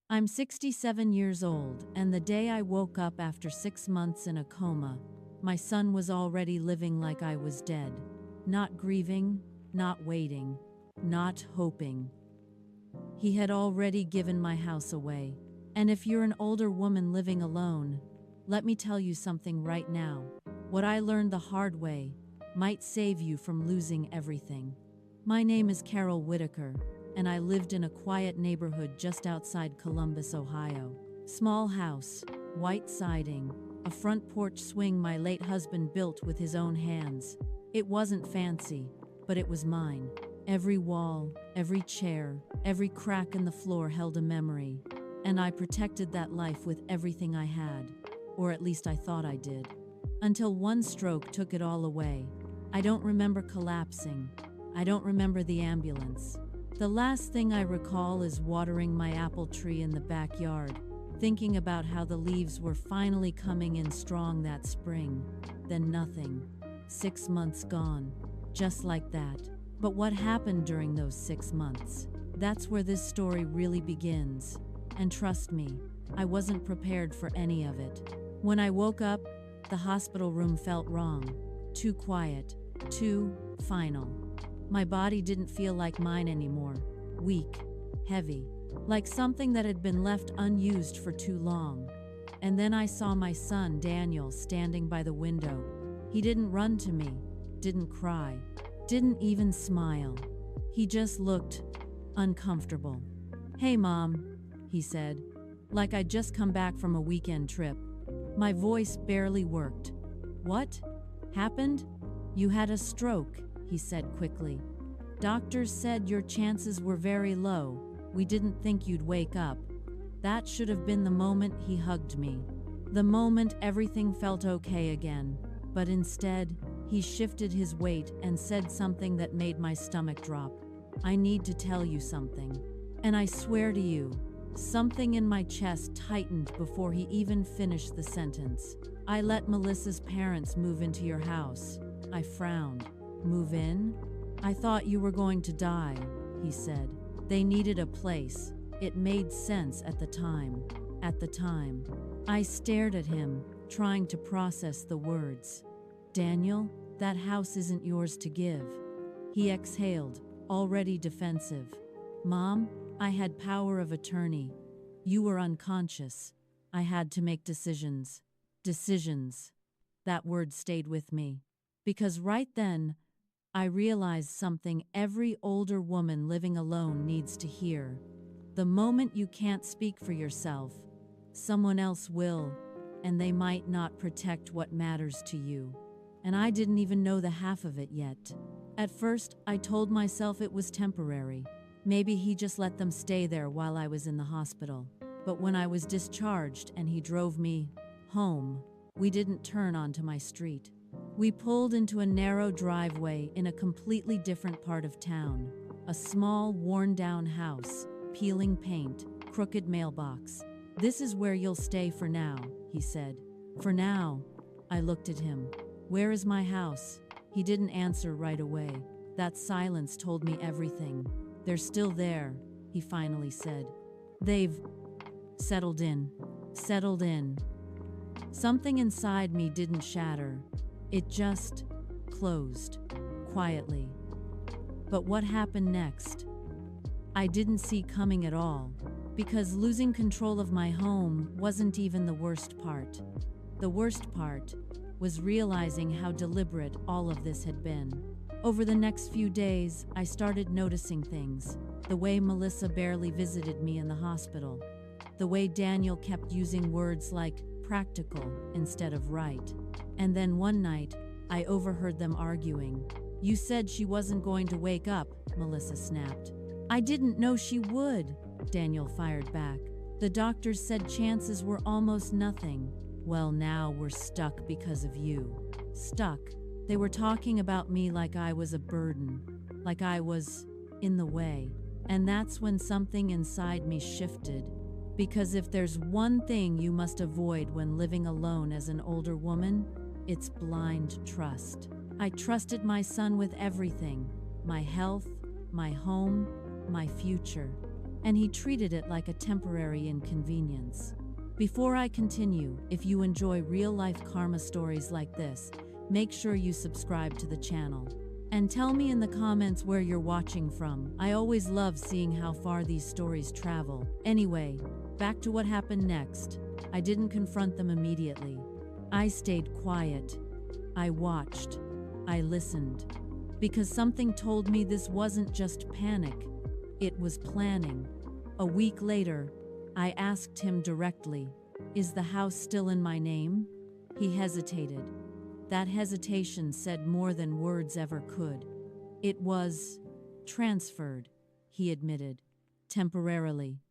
I'm 67 years old, and the day I woke up after 6 months in a coma, my son was already living like I was dead. Not grieving, not waiting, not hoping. He had already given my house away. And if you're an older woman living alone, let me tell you something right now. What I learned the hard way might save you from losing everything. My name is Carol Whitaker, and I lived in a quiet neighborhood just outside Columbus, Ohio. Small house, white siding, a front porch swing my late husband built with his own hands. It wasn't fancy, but it was mine. Every wall, every chair, every crack in the floor held a memory, and I protected that life with everything I had, or at least I thought I did. Until one stroke took it all away. I don't remember collapsing. I don't remember the ambulance. The last thing I recall is watering my apple tree in the backyard, thinking about how the leaves were finally coming in strong that spring. Then nothing. 6 months gone. Just like that. But what happened during those 6 months? That's where this story really begins. And trust me, I wasn't prepared for any of it. When I woke up, the hospital room felt wrong. Too quiet. Too final. My body didn't feel like mine anymore. Weak. Heavy. Like something that had been left unused for too long. And then I saw my son, Daniel, standing by the window. He didn't run to me. Didn't cry. Didn't even smile. He just looked uncomfortable. "Hey, Mom," he said, like I'd just come back from a weekend trip. My voice barely worked. "What happened?" "You had a stroke," he said quickly. "Doctors said your chances were very low. We didn't think you'd wake up." That should have been the moment he hugged me. The moment everything felt okay again. But instead, he shifted his weight and said something that made my stomach drop. "I need to tell you something. And I swear to you," something in my chest tightened before he even finished the sentence. "I let Melissa's parents move into your house." I frowned. "Move in? I thought you were going to die," he said. "They needed a place." It made sense at the time. At the time. I stared at him, trying to process the words. "Daniel, that house isn't yours to give." He exhaled, already defensive. "Mom, I had power of attorney. You were unconscious. I had to make decisions." Decisions. That word stayed with me. Because right then, I realized something every older woman living alone needs to hear. The moment you can't speak for yourself, someone else will, and they might not protect what matters to you. And I didn't even know the half of it yet. At first, I told myself it was temporary. Maybe he just let them stay there while I was in the hospital. But when I was discharged and he drove me home, we didn't turn onto my street. We pulled into a narrow driveway in a completely different part of town. A small, worn-down house, peeling paint, crooked mailbox. "This is where you'll stay for now," he said. "For now." I looked at him. "Where is my house?" He didn't answer right away. That silence told me everything. "They're still there," he finally said. "They've settled in." Settled in. Something inside me didn't shatter. It just closed. Quietly. But what happened next? I didn't see coming at all. Because losing control of my home wasn't even the worst part. The worst part was realizing how deliberate all of this had been. Over the next few days, I started noticing things. The way Melissa barely visited me in the hospital. The way Daniel kept using words like practical instead of right. And then one night, I overheard them arguing. "You said she wasn't going to wake up," Melissa snapped. "I didn't know she would," Daniel fired back. "The doctors said chances were almost nothing." "Well, now we're stuck because of you." Stuck. They were talking about me like I was a burden, like I was in the way. And that's when something inside me shifted. Because if there's one thing you must avoid when living alone as an older woman, it's blind trust. I trusted my son with everything. My health, my home, my future. and he treated it like a temporary inconvenience. Before I continue, if you enjoy real-life karma stories like this, make sure you subscribe to the channel. And tell me in the comments where you're watching from. I always love seeing how far these stories travel. Anyway, back to what happened next. I didn't confront them immediately. I stayed quiet. I watched. I listened. Because something told me this wasn't just panic. It was planning. A week later, I asked him directly, "Is the house still in my name?" He hesitated. That hesitation said more than words ever could. "It was transferred," he admitted. "Temporarily."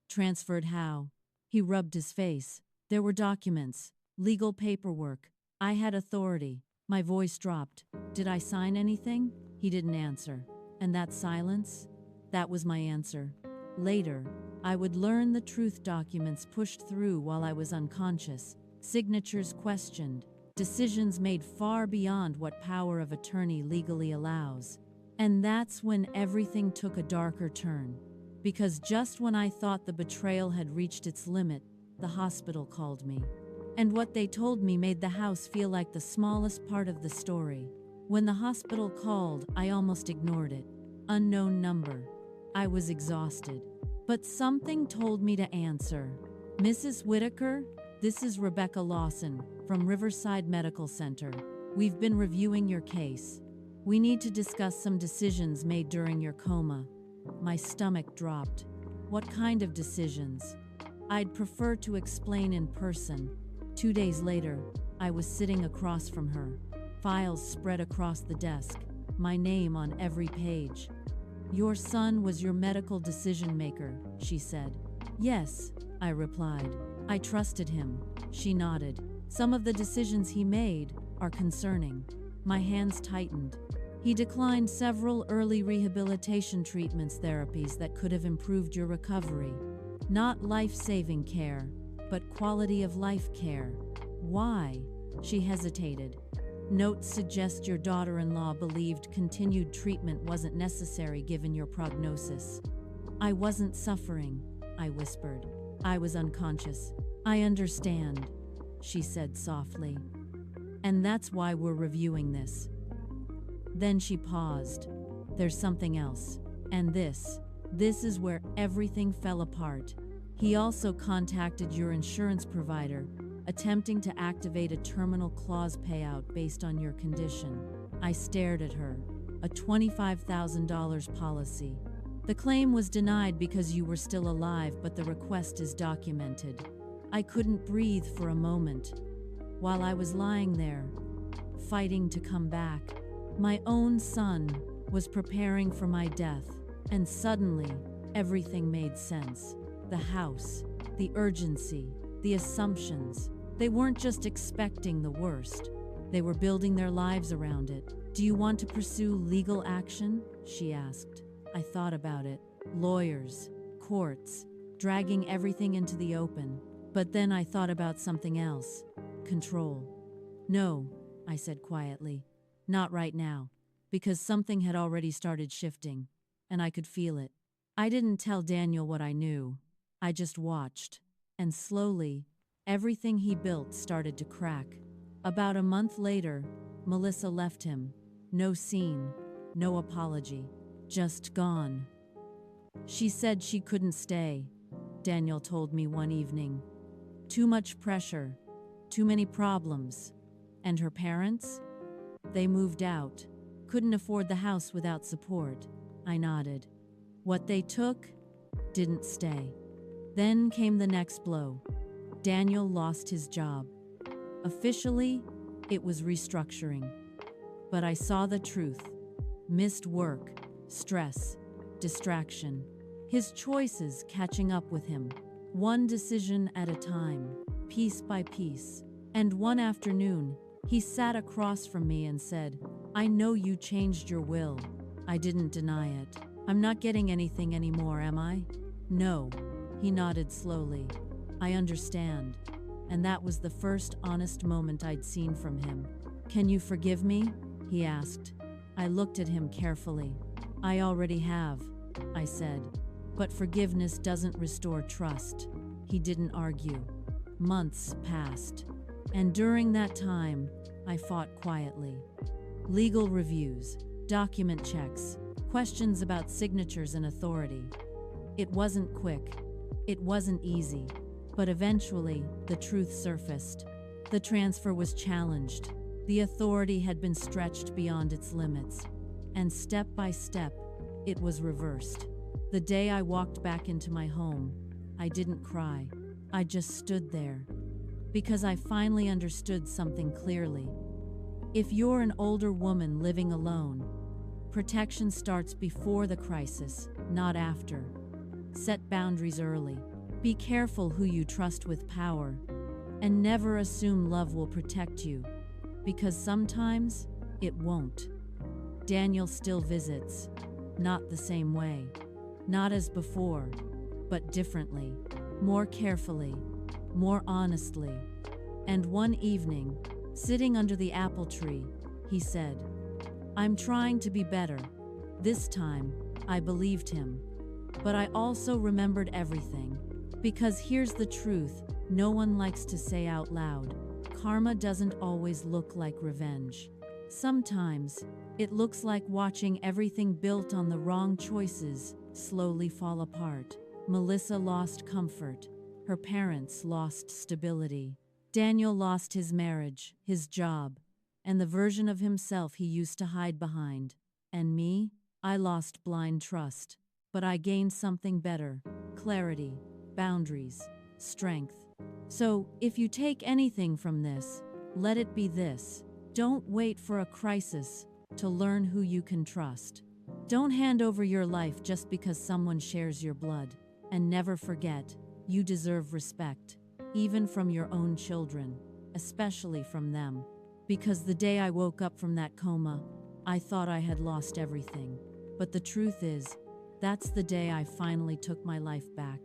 "Transferred how?" He rubbed his face. "There were documents, legal paperwork. I had authority." My voice dropped. "Did I sign anything?" He didn't answer. And that silence? That was my answer. Later, I would learn the truth. Documents pushed through while I was unconscious, signatures questioned, decisions made far beyond what power of attorney legally allows. And that's when everything took a darker turn. Because just when I thought the betrayal had reached its limit, the hospital called me. And what they told me made the house feel like the smallest part of the story. When the hospital called, I almost ignored it. Unknown number. I was exhausted. But something told me to answer. "Mrs. Whitaker, this is Rebecca Lawson from Riverside Medical Center. We've been reviewing your case. We need to discuss some decisions made during your coma." My stomach dropped. What kind of decisions? I'd prefer to explain in person. 2 days later, I was sitting across from her. Files spread across the desk, my name on every page. "Your son was your medical decision maker," she said. "Yes," I replied. "I trusted him." She nodded. "Some of the decisions he made are concerning." My hands tightened. "He declined several early rehabilitation treatments, therapies that could have improved your recovery. Not life-saving care, but quality of life care." "Why?" She hesitated. "Notes suggest your daughter-in-law believed continued treatment wasn't necessary given your prognosis." "I wasn't suffering," I whispered. "I was unconscious." "I understand," she said softly. "And that's why we're reviewing this." Then she paused. "There's something else. And this is where everything fell apart. He also contacted your insurance provider, attempting to activate a terminal clause payout based on your condition." I stared at her. "A $25,000 policy. The claim was denied because you were still alive, but the request is documented." I couldn't breathe for a moment. While I was lying there, fighting to come back, my own son was preparing for my death. And suddenly, everything made sense. The house, the urgency, the assumptions. They weren't just expecting the worst. They were building their lives around it. "Do you want to pursue legal action?" she asked. I thought about it. Lawyers, courts, dragging everything into the open. But then I thought about something else. Control. "No," I said quietly. "Not right now." Because something had already started shifting, and I could feel it. I didn't tell Daniel what I knew. I just watched. And slowly, everything he built started to crack. About a month later, Melissa left him. No scene, no apology. Just gone. She said she couldn't stay, Daniel told me one evening. Too much pressure, too many problems. And her parents? They moved out. Couldn't afford the house without support. I nodded. What they took didn't stay. Then came the next blow. Daniel lost his job. Officially, it was restructuring. But I saw the truth. Missed work, stress, distraction. His choices catching up with him. One decision at a time, piece by piece. And one afternoon, he sat across from me and said, "I know you changed your will." I didn't deny it. "I'm not getting anything anymore, am I?" "No." He nodded slowly. "I understand." And that was the first honest moment I'd seen from him. "Can you forgive me?" he asked. I looked at him carefully. "I already have," I said. But forgiveness doesn't restore trust. He didn't argue. Months passed. And during that time, I fought quietly. Legal reviews, document checks, questions about signatures and authority. It wasn't quick. It wasn't easy. But eventually, the truth surfaced. The transfer was challenged. The authority had been stretched beyond its limits. And step by step, it was reversed. The day I walked back into my home, I didn't cry. I just stood there. Because I finally understood something clearly. If you're an older woman living alone, protection starts before the crisis, not after. Set boundaries early. Be careful who you trust with power. And never assume love will protect you. Because sometimes, it won't. Daniel still visits. Not the same way. Not as before, but differently. More carefully. More honestly. And one evening, sitting under the apple tree, he said, "I'm trying to be better." This time, I believed him. But I also remembered everything. Because here's the truth, no one likes to say out loud. Karma doesn't always look like revenge. Sometimes, it looks like watching everything built on the wrong choices slowly fall apart. Melissa lost comfort. Her parents lost stability. Daniel lost his marriage, his job, and the version of himself he used to hide behind. And me? I lost blind trust. But I gained something better: clarity, boundaries, strength. So, if you take anything from this, let it be this: don't wait for a crisis to learn who you can trust. Don't hand over your life just because someone shares your blood. And never forget, you deserve respect, even from your own children, especially from them. Because the day I woke up from that coma, I thought I had lost everything. But the truth is, that's the day I finally took my life back.